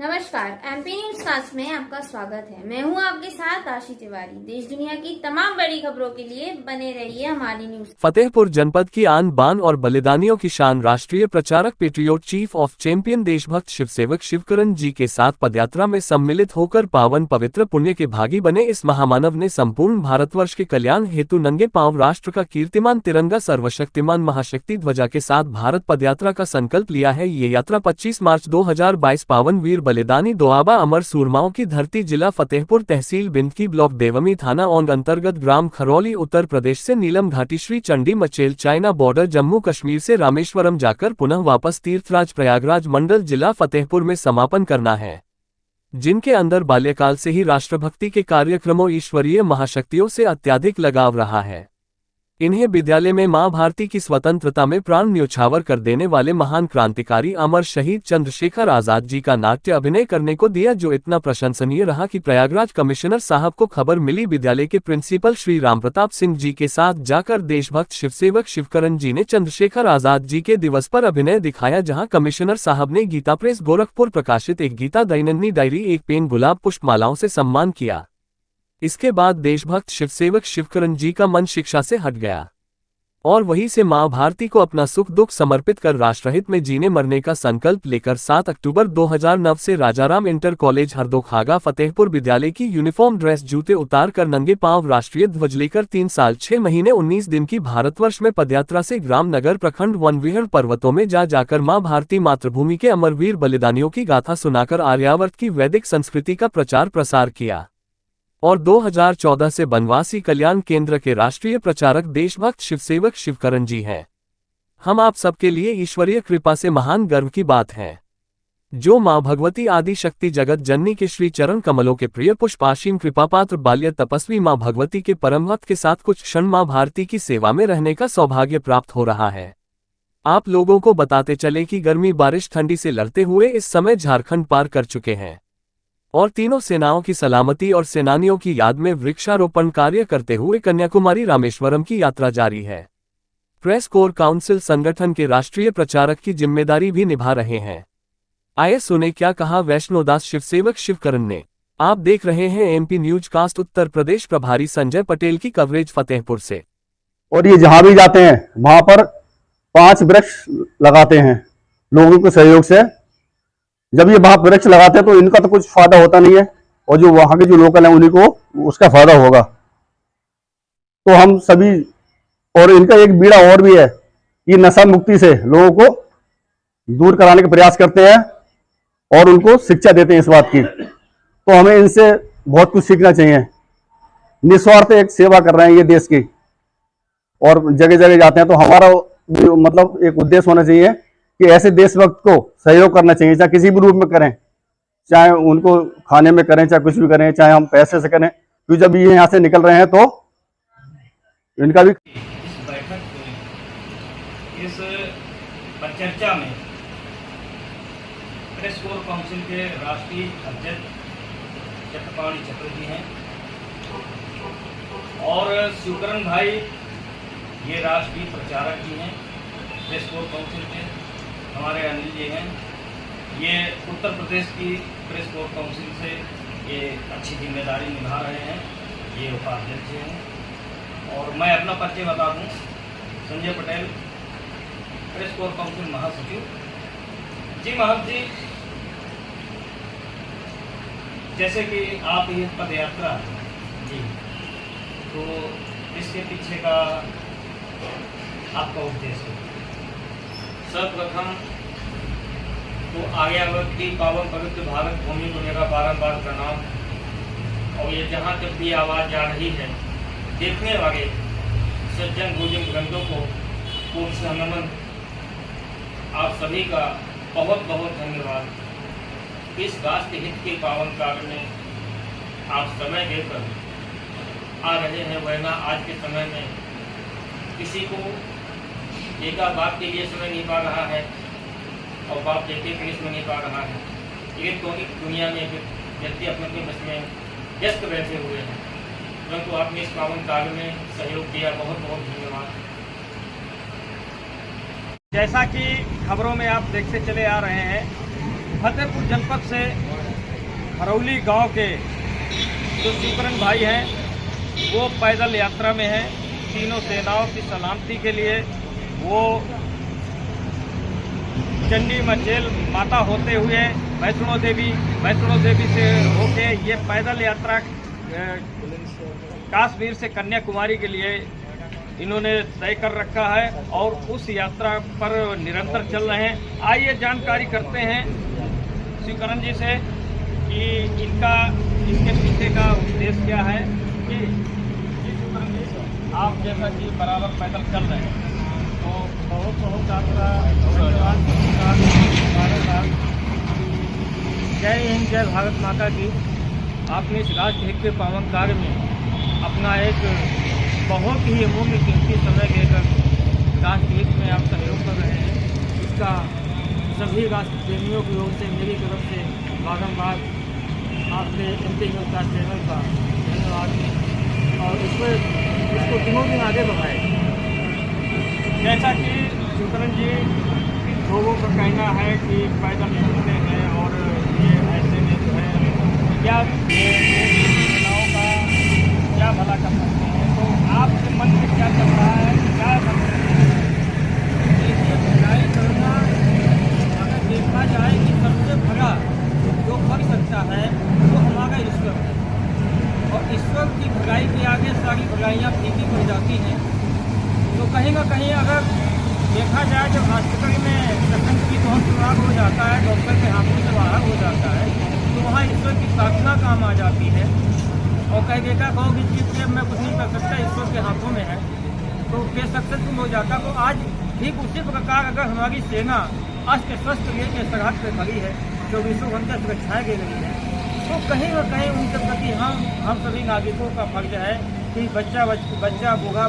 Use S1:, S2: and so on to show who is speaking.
S1: नमस्कार, MP news cast में आपका स्वागत है। मैं हूं आपके साथ आशी तिवारी। देश दुनिया की तमाम बड़ी खबरों के लिए बने रहिए हमारी न्यूज।
S2: फतेहपुर जनपद की आन बान और बलिदानियों की शान राष्ट्रीय प्रचारक पेट्रियोट चीफ ऑफ चैंपियन देशभक्त शिवसेवक शिवकरण जी के साथ पदयात्रा में सम्मिलित होकर पावन पवित्र पुण्य के भागी बने इस महामानव ने संपूर्ण भारतवर्ष के कल्याण हेतु नंगे पांव राष्ट्र का कीर्तिमान तिरंगा सर्वशक्तिमान महाशक्ति ध्वजा के साथ भारत पदयात्रा का संकल्प लिया है। ये यात्रा 25 मार्च 2022 पावन वीर बलिदानी दोआबा अमर सूरमाओं की धरती जिला फतेहपुर तहसील बिंदकी ब्लॉक देवमी थाना और अंतर्गत ग्राम खरौली उत्तर प्रदेश से नीलम घाटी श्री चंडी मचेल चाइना बॉर्डर जम्मू कश्मीर से रामेश्वरम जाकर पुनः वापस तीर्थराज प्रयागराज मंडल जिला फतेहपुर में समापन करना है, जिनके अंदर बाल्यकाल से ही राष्ट्रभक्ति के कार्यक्रमों ईश्वरीय महाशक्तियों से अत्यधिक लगाव रहा है। इन्हें विद्यालय में मां भारती की स्वतंत्रता में प्राण न्योछावर कर देने वाले महान क्रांतिकारी अमर शहीद चंद्रशेखर आजाद जी का नाट्य अभिनय करने को दिया, जो इतना प्रशंसनीय रहा कि प्रयागराज कमिश्नर साहब को खबर मिली। विद्यालय के प्रिंसिपल श्री रामप्रताप सिंह जी के साथ जाकर देशभक्त शिवसेवक शिवकरण जी ने चंद्रशेखर आजाद जी के दिवस पर अभिनय दिखाया, जहाँ कमिश्नर साहब ने गीता प्रेस गोरखपुर प्रकाशित एक गीता दैनंदिनी डायरी, एक पेन, गुलाब, पुष्पमालाओं से सम्मान किया। इसके बाद देशभक्त शिवसेवक शिवकरण जी का मन शिक्षा से हट गया और वहीं से मां भारती को अपना सुख दुख समर्पित कर राष्ट्रहित में जीने मरने का संकल्प लेकर 7 अक्टूबर 2009 से राजाराम इंटर कॉलेज हरदोखागा फतेहपुर विद्यालय की यूनिफॉर्म ड्रेस जूते उतार कर नंगे पांव राष्ट्रीय ध्वज लेकर 3 साल 6 महीने 19 दिन की भारतवर्ष में पदयात्रा से ग्राम नगर प्रखंड वनविहर पर्वतों में जाकर मां भारती मातृभूमि के अमरवीर बलिदानियों की गाथा सुनाकर आर्यावर्त की वैदिक संस्कृति का प्रचार प्रसार किया और 2014 से बनवासी कल्याण केंद्र के राष्ट्रीय प्रचारक देशभक्त शिवसेवक शिवकरण जी हैं। हम आप सबके लिए ईश्वरीय कृपा से महान गर्व की बात है, जो मां भगवती आदि शक्ति जगत जननी के श्री चरण कमलों के प्रिय पुष्पाशीम कृपापात्र बाल्य तपस्वी मां भगवती के परम भक्त के साथ कुछ क्षण मां भारती की सेवा में रहने का सौभाग्य प्राप्त हो रहा है। आप लोगों को बताते चले कि गर्मी बारिश ठंडी से लड़ते हुए इस समय झारखंड पार कर चुके हैं और तीनों सेनाओं की सलामती और सेनानियों की याद में वृक्षारोपण कार्य करते हुए कन्याकुमारी रामेश्वरम की यात्रा जारी है। प्रेस कोर काउंसिल संगठन के राष्ट्रीय प्रचारक की जिम्मेदारी भी निभा रहे हैं। आइए सुने क्या कहा वैष्णोदास शिवसेवक शिवकरण ने। आप देख रहे हैं MP news cast Uttar Pradesh प्रभारी संजय पटेल की कवरेज फतेहपुर से।
S3: और ये जहां भी जाते हैं वहां पर 5 वृक्ष लगाते हैं लोगों के सहयोग से। जब ये वहां वृक्ष लगाते हैं तो इनका तो कुछ फायदा होता नहीं है और जो वहां के जो लोकल हैं उन्हीं को उसका फायदा होगा। तो हम सभी, और इनका एक बीड़ा और भी है, ये नशा मुक्ति से लोगों को दूर कराने का प्रयास करते हैं और उनको शिक्षा देते हैं इस बात की। तो हमें इनसे बहुत कुछ सीखना चाहिए। निस्वार्थ एक सेवा कर रहे हैं ये देश की और जगह जगह जाते हैं। तो हमारा मतलब एक उद्देश्य होना चाहिए कि ऐसे देशभक्त को सहयोग करना चाहिए, चाहे किसी भी रूप में करें, चाहे उनको खाने में करें, चाहे कुछ भी करें, चाहे हम पैसे से करें। क्योंकि जब ये यहाँ से निकल रहे हैं तो इनका भी
S4: इस बैठक में, इस परिचर्चा में प्रेस कोर काउंसिल के राष्ट्रीय अध्यक्ष चक्रपाणी चक्र जी हैं और शिवकरण भाई ये राष्ट्रीय प्रचारक जी हैं। प्रेस कोर काउंसिल के हमारे अनिल जी हैं, ये उत्तर प्रदेश की प्रेस कोर काउंसिल से ये अच्छी जिम्मेदारी निभा रहे हैं, ये उपाध्यक्ष हैं। और मैं अपना परिचय बता दूं, Sanjay Patel, press core council महासचिव। जी महंत जी, जैसे कि आप ये पदयात्रा जी, तो इसके पीछे का आपका उद्देश्य?
S5: सर्वप्रथम तो आर्यावर्त की पावन पवित्र भारत भूमि को मेरा बारंबार प्रणाम। और ये जहाँ तक भी आवाज़ जा रही है, देखने वाले सज्जन भोजन ग्रंथों को पूर्ण से नमन। आप सभी का बहुत बहुत धन्यवाद। इस राष्ट्र हित के पावन कार्य में आप समय देकर आ रहे हैं, वरना आज के समय में किसी को एका बाप के लिए समय नहीं पा रहा है और बाप देखे के लिए समय नहीं पा रहा है। इलेक्ट्रॉनिक दुनिया में व्यक्ति अपने अपने बस में व्यस्त बैठे हुए हैं, परंतु आपने इस पावन कार्य में सहयोग दिया, बहुत बहुत धन्यवाद।
S4: जैसा कि खबरों में आप देखते चले आ रहे हैं फतेहपुर जनपद से हरौली गांव के जो शिवकरण भाई हैं वो पैदल यात्रा में हैं। तीनों सेनाओं की सलामती के लिए वो चंडी मचेल माता होते हुए वैष्णो देवी से होके ये पैदल यात्रा कश्मीर से कन्याकुमारी के लिए इन्होंने तय कर रखा है और उस यात्रा पर निरंतर चल रहे हैं। आइए जानकारी करते हैं शिवकरण जी से कि इसके पीछे का उद्देश्य क्या है। कि शिवकरण जी, आप जैसा कि बराबर पैदल चल रहे हैं तो बहुत आपका धन्यवाद। जय हिंद, जय भारत माता की। आपने इस राष्ट्र हित के पावन कार्य में अपना एक बहुत ही अमूल्य कीमती समय देकर राष्ट्र हित में आप सहयोग कर रहे हैं। इसका सभी राष्ट्र प्रेमियों की ओर से मेरी तरफ से बारम्बार आपके एमपी न्यूज़ चैनल का धन्यवाद और इसको दिनों दिन आगे बढ़ाए। जैसा कि शिवकरण जी लोगों का कहना है कि पैदल चलते हैं और ये ऐसे में जो है क्या सेनाओं का क्या भला कर सकते हैं, तो आपके मन में क्या चल रहा है, क्या कर सकते हैं? देखिए, भलाई करना अगर देखा जाए कि सबसे बड़ा जो कर सकता है वो हमारा ईश्वर है और ईश्वर की भलाई के आगे सारी भलाइयाँ फीकी पड़ जाती हैं। तो कहीं ना कहीं अगर देखा जाए जब हॉस्पिटल में पेशेंट की बहुत सुराग हो जाता है, डॉक्टर के हाथों से बाहर हो जाता है, तो वहाँ ईश्वर की प्रार्थना काम आ जाती है और कई देखा कहोगे कि मैं कुछ नहीं कर सकता, ईश्वर के हाथों में है, तो केस सक्सेसफुल हो जाता। तो आज ठीक उसी प्रकार अगर हमारी सेना अस्त्र शस्त्र लेकर सरहद पर खड़ी है, 24 घंटे सुरक्षाएँ दे रही है, तो कहीं न कहीं उनके प्रति हम सभी नागरिकों का फर्ज है कि बच्चा बूढ़ा